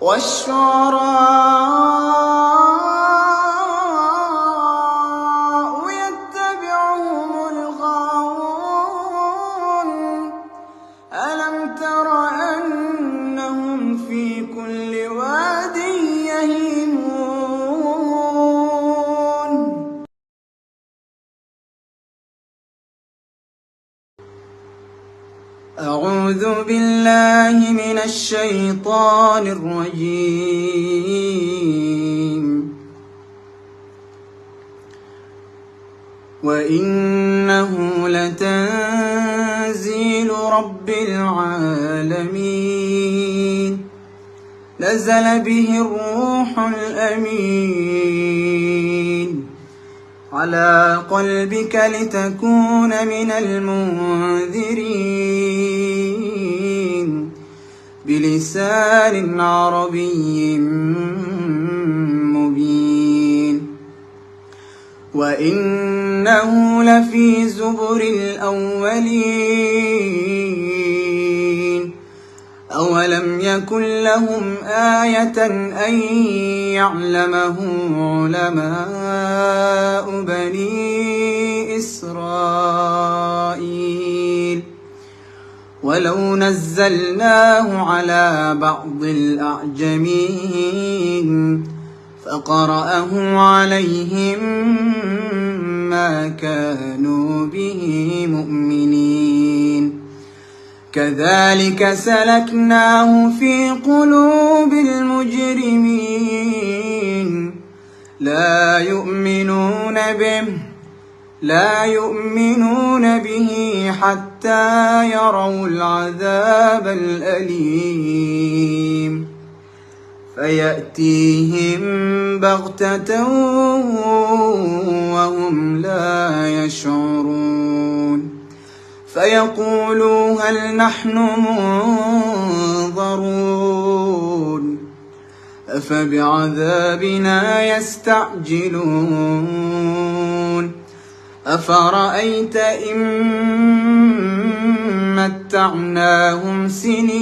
والشعراء يتبعهم الغاوون ألم تر أنهم في كل واد يهيمون أعوذ بالله من الشيطان الرجيم وإنه لتنزيل رب العالمين نزل به الروح الأمين على قلبك لتكون من المنذرين بلسان عربي مبين وإنه لفي زبر الأولين أولم يكن لهم آية أن يعلمه علماء بني إسرائيل ولو نزلناه على بعض الأعجمين فقرأه عليهم ما كانوا به مؤمنين كذلك سلكناه في قلوب المجرمين لا يؤمنون به حتى يروا العذاب الأليم فيأتيهم بغتة وهم لا يشعرون فيقولوا هل نحن منظرون أفبعذابنا يستعجلون أفرأيت إن متعناهم سنين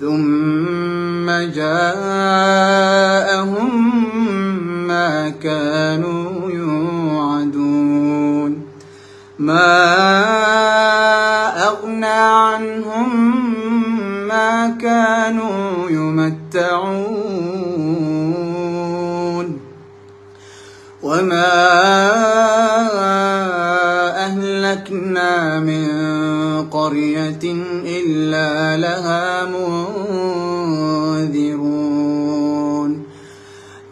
ثم جاءهم ما كانوا يوعدون ما أغنى عنهم ما كانوا يمتعون وما أهلكنا من قرية إلا لها منذرون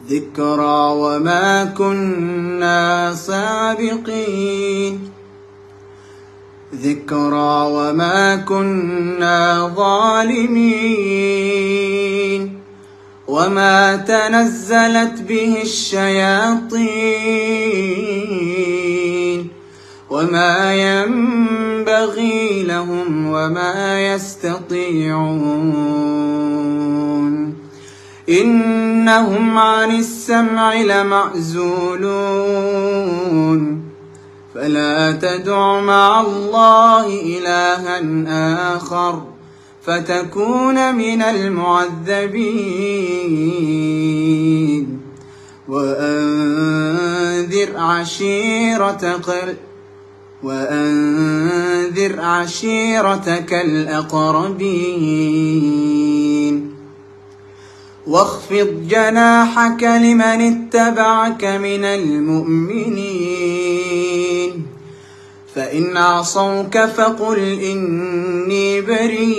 ذكرى وما كنا سابقين ذكرى وما كنا ظالمين وما تنزلت به الشياطين وما ينبغي لهم وما يستطيعون إنهم عن السمع لمعزولون فلا تدع مع الله إلها آخر فتكون من المعذبين وأنذر عشيرتك الأقربين واخفض جناحك لمن اتبعك من المؤمنين فإن عصوك فقل إني بريء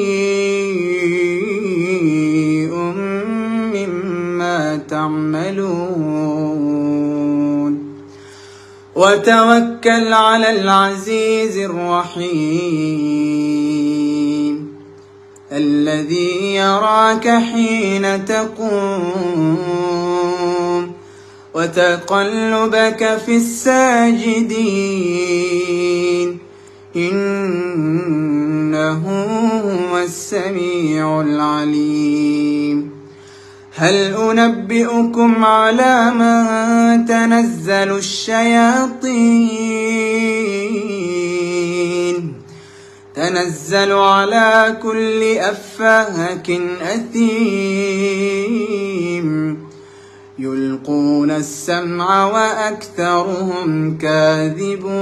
مما تعملون وتوكل على العزيز الرحيم الذي يراك حين تقوم وتقلبك في الساجدين إنه هو السميع العليم هل أنبئكم على من تنزل الشياطين تنزل على كل أفاك أثيم يلقون السمع وأكثرهم كاذبون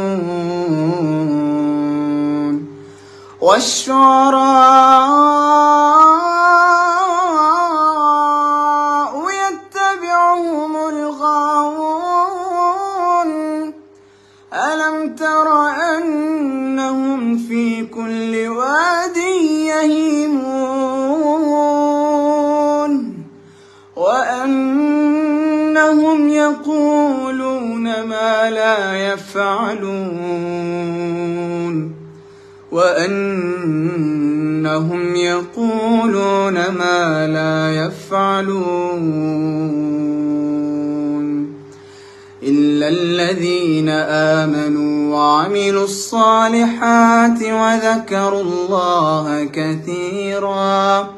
والشعراء يتبعهم الغاوون ألم تر أنهم في كل واد يهيمون وأنهم يقولون ما لا يفعلون وأنهم يقولون ما لا يفعلون إلا الذين آمنوا وعملوا الصالحات وذكروا الله كثيرا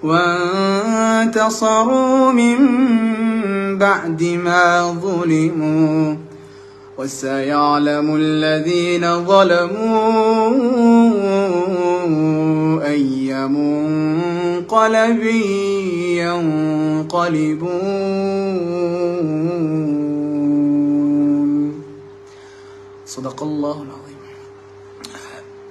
وانتصروا من بعد ما ظلموا وسيعلم الذين ظلموا أي منقلب ينقلبون. صدق الله العظيم.